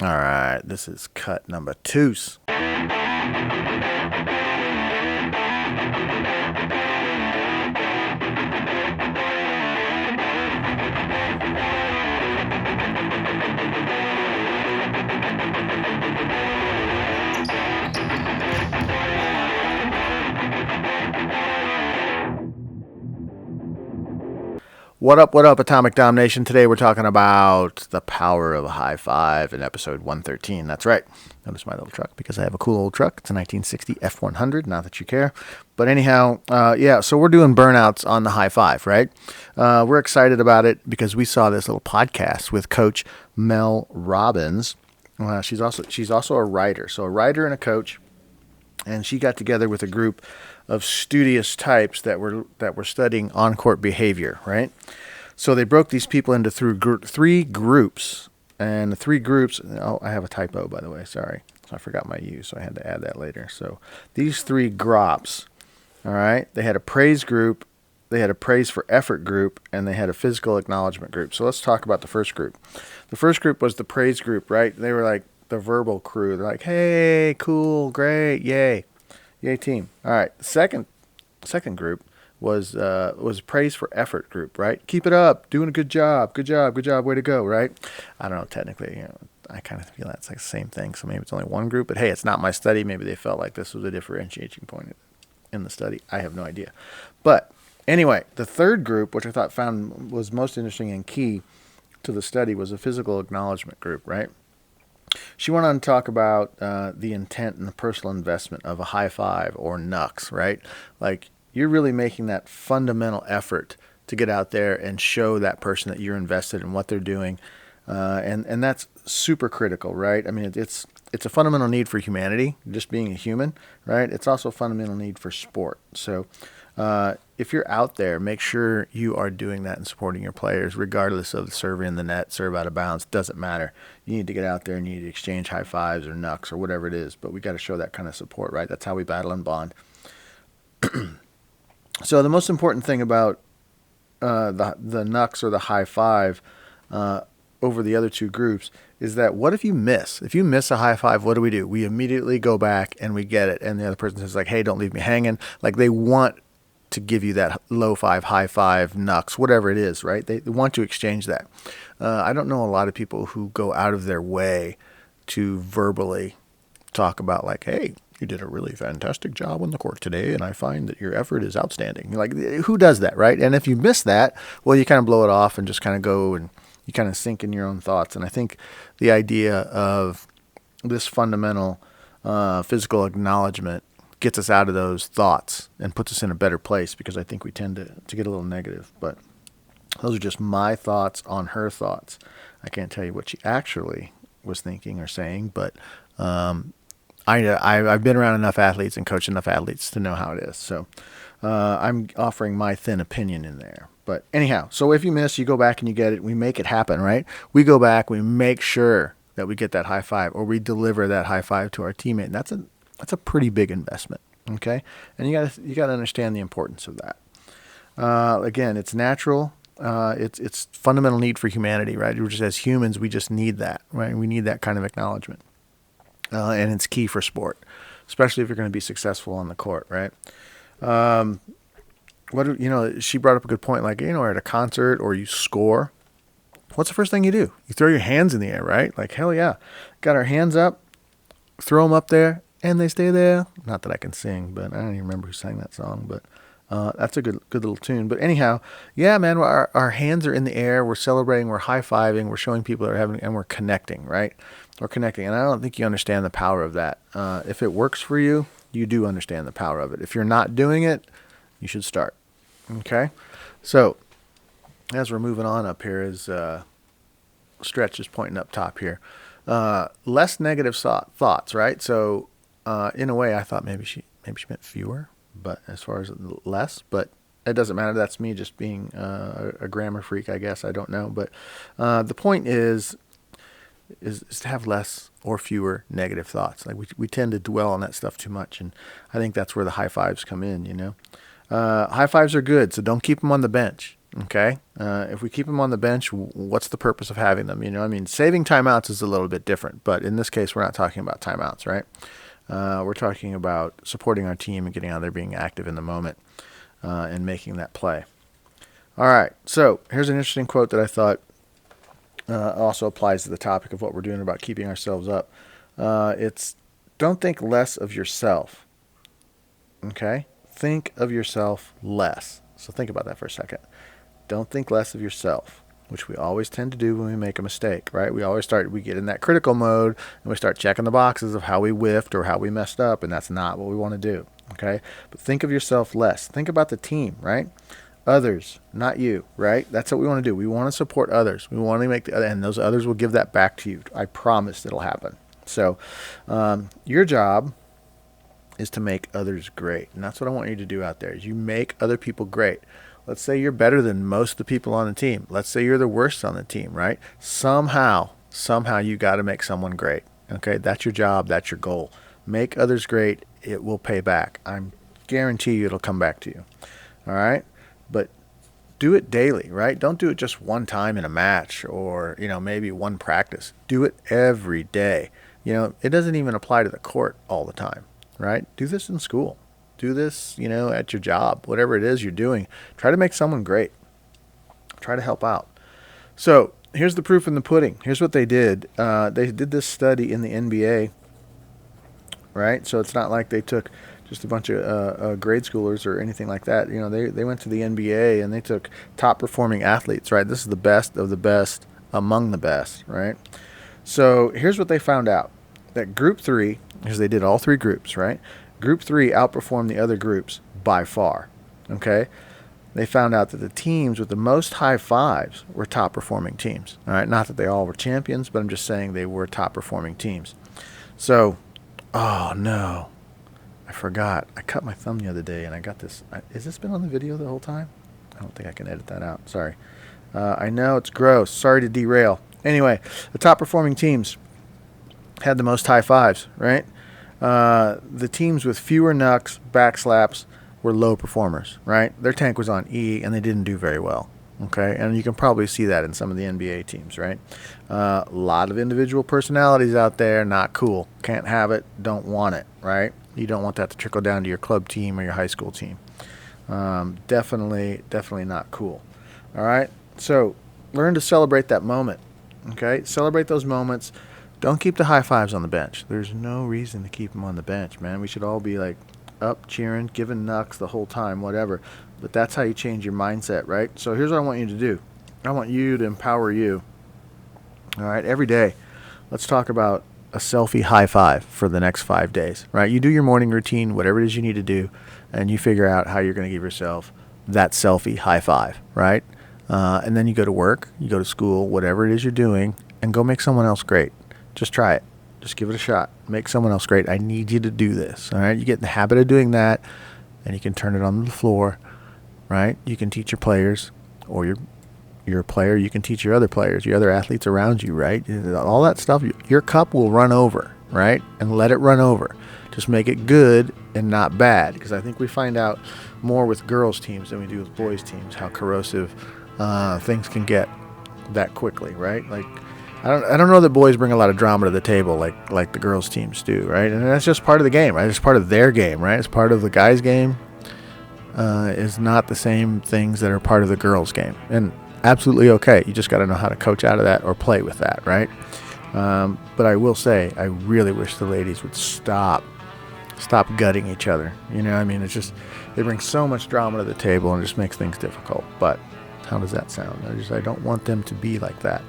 All right, this is cut number 2. What up, Atomic Domination? Today we're talking about the power of a high five in episode 113. That's right. Notice my little truck because I have a cool old truck. It's a 1960 F100, not that you care. But anyhow, so we're doing burnouts on the high five, right? We're excited about it because we saw this little podcast with Coach Mel Robbins. She's also a writer. So a writer and a coach. And she got together with a group of studious types that were studying on-court behavior, right? So they broke these people into three groups, and the three groups. Oh, I have a typo, by the way. Sorry, I forgot my U, so I had to add that later. So these three grops, all right. They had a praise group, they had a praise for effort group, and they had a physical acknowledgement group. So let's talk about the first group. The first group was the praise group, right? They were like the verbal crew. They're like, hey, cool, great, yay team. All right. The second group was praise for effort group, right? Keep it up, doing a good job, way to go, right? I don't know, technically, I kind of feel that's like the same thing. So maybe it's only one group, but hey, it's not my study. Maybe they felt like this was a differentiating point in the study. I have no idea. But anyway, the third group, which I found was most interesting and key to the study, was a physical acknowledgement group, right? She went on to talk about the intent and the personal investment of a high five or knucks, right? Like you're really making that fundamental effort to get out there and show that person that you're invested in what they're doing, and that's super critical, right? I mean, it's a fundamental need for humanity, just being a human, right? It's also a fundamental need for sport. So if you're out there, make sure you are doing that and supporting your players, regardless of the serve in the net, serve out of bounds. Doesn't matter. You need to get out there and you need to exchange high fives or knucks or whatever it is. But we got to show that kind of support, right? That's how we battle and bond. So the most important thing about the knucks or the high five over the other two groups is that what if you miss? If you miss a high five, what do? We immediately go back and we get it. And the other person says like, hey, don't leave me hanging. Like they want to give you that low five, high five, knucks, whatever it is, right? They want to exchange that. I don't know a lot of people who go out of their way to verbally talk about like, hey, you did a really fantastic job on the court today, and I find that your effort is outstanding. Like, who does that, right? And if you miss that, well, you kind of blow it off and just kind of go and you kind of sink in your own thoughts. And I think the idea of this fundamental physical acknowledgement gets us out of those thoughts and puts us in a better place, because I think we tend to get a little negative. But those are just my thoughts on her thoughts. I can't tell you what she actually was thinking or saying, but I've been around enough athletes and coached enough athletes to know how it is. So I'm offering my thin opinion in there. But anyhow, so if you miss, you go back and you get it. We make it happen, right? We go back, we make sure that we get that high five, or we deliver that high five to our teammate. And that's a pretty big investment, okay? And you got to understand the importance of that. Again, it's natural. It's fundamental need for humanity, right? We're just, as humans, we just need that, right? We need that kind of acknowledgement, and it's key for sport, especially if you're going to be successful on the court, right? She brought up a good point. Like, at a concert or you score, what's the first thing you do? You throw your hands in the air, right? Like, hell yeah, got our hands up, throw them up there, and they stay there. Not that I can sing, but I don't even remember who sang that song, but that's a good little tune. But anyhow, yeah, man, our hands are in the air. We're celebrating. We're high-fiving. We're showing people that are having, and we're connecting, right? We're connecting. And I don't think you understand the power of that. If it works for you, you do understand the power of it. If you're not doing it, you should start. Okay? So as we're moving on up here, is Stretch is pointing up top here. Less negative thoughts, right? So in a way, I thought maybe she meant fewer, but as far as less, but it doesn't matter. That's me just being a grammar freak, I guess. I don't know, but the point is to have less or fewer negative thoughts. Like we tend to dwell on that stuff too much, and I think that's where the high fives come in. High fives are good, so don't keep them on the bench. Okay, if we keep them on the bench, what's the purpose of having them? Saving timeouts is a little bit different, but in this case, we're not talking about timeouts, right? We're talking about supporting our team and getting out there, being active in the moment, and making that play. All right, so here's an interesting quote that I thought also applies to the topic of what we're doing about keeping ourselves up. It's don't think less of yourself. Okay, think of yourself less. So think about that for a second. Don't think less of yourself, which we always tend to do when we make a mistake, right? We get in that critical mode and we start checking the boxes of how we whiffed or how we messed up, and that's not what we want to do, okay? But think of yourself less. Think about the team, right? Others, not you, right? That's what we want to do. We want to support others. We want to make and those others will give that back to you. I promise it'll happen. So, your job is to make others great, and that's what I want you to do out there. Is you make other people great. Let's say you're better than most of the people on the team. Let's say you're the worst on the team, right? Somehow you got to make someone great. Okay, that's your job. That's your goal. Make others great. It will pay back. I guarantee you it'll come back to you. All right, but do it daily, right? Don't do it just one time in a match or maybe one practice. Do it every day. It doesn't even apply to the court all the time, right? Do this in school. Do this, at your job, whatever it is you're doing. Try to make someone great. Try to help out. So here's the proof in the pudding. Here's what they did. They did this study in the NBA, right? So it's not like they took just a bunch of grade schoolers or anything like that. They went to the NBA and they took top performing athletes, right? This is the best of the best among the best, right? So here's what they found out. That group 3, because they did all 3 groups, right? Group 3 outperformed the other groups by far, okay? They found out that the teams with the most high fives were top performing teams, all right? Not that they all were champions, but I'm just saying they were top performing teams. So, oh no, I forgot. I cut my thumb the other day and I got this. Has this been on the video the whole time? I don't think I can edit that out. Sorry. I know it's gross. Sorry to derail. Anyway, the top performing teams had the most high fives, right? The teams with fewer knucks, backslaps, were low performers, right? Their tank was on E, and they didn't do very well, okay? And you can probably see that in some of the NBA teams, right? A lot of individual personalities out there, not cool. Can't have it, don't want it, right? You don't want that to trickle down to your club team or your high school team. Definitely not cool, all right? So learn to celebrate that moment, okay? Celebrate those moments. Don't keep the high fives on the bench. There's no reason to keep them on the bench, man. We should all be like up, cheering, giving knucks the whole time, whatever. But that's how you change your mindset, right? So here's what I want you to do. I want you to empower you. All right, every day, let's talk about a selfie high five for the next 5 days, right? You do your morning routine, whatever it is you need to do, and you figure out how you're going to give yourself that selfie high five, right? And then you go to work, you go to school, whatever it is you're doing, and go make someone else great. Just try it. Just give it a shot. Make someone else great. I need you to do this. All right. You get in the habit of doing that, and you can turn it on the floor, right? You can teach your players, or you're a player. You can teach your other players, your other athletes around you, right? All that stuff. Your cup will run over, right? And let it run over. Just make it good and not bad, because I think we find out more with girls' teams than we do with boys' teams how corrosive things can get that quickly, right? Like. I don't know that boys bring a lot of drama to the table like the girls' teams do, right? And that's just part of the game, right? It's part of their game, right? It's part of the guys' game. Is not the same things that are part of the girls' game, and absolutely okay. You just got to know how to coach out of that or play with that, right? But I will say, I really wish the ladies would stop gutting each other. It's just they bring so much drama to the table and it just makes things difficult. But how does that sound? I don't want them to be like that.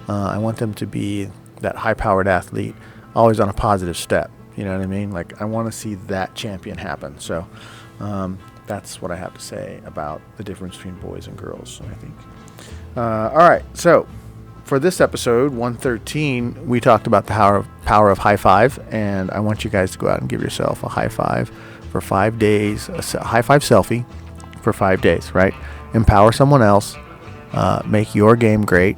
I want them to be that high-powered athlete, always on a positive step. You know what I mean? Like, I want to see that champion happen. So that's what I have to say about the difference between boys and girls, I think. All right. So for this episode, 113, we talked about the power of high five, and I want you guys to go out and give yourself a high five for 5 days, a high five selfie for 5 days, right? Empower someone else, make your game great,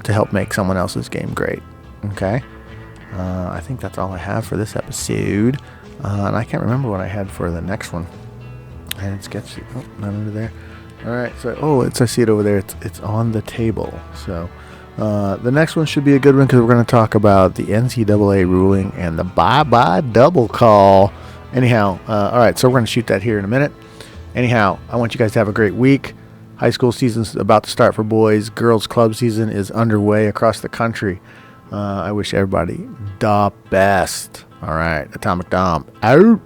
to help make someone else's game great. Okay? I think that's all I have for this episode. And I can't remember what I had for the next one. I had sketch. Oh, not under there. All right. So, I see it over there. It's on the table. So, the next one should be a good one because we're going to talk about the NCAA ruling and the bye-bye double call. Anyhow, all right. So we're going to shoot that here in a minute. Anyhow, I want you guys to have a great week. High school season's about to start for boys. Girls club season is underway across the country. I wish everybody the best. All right. Atomic Dom out.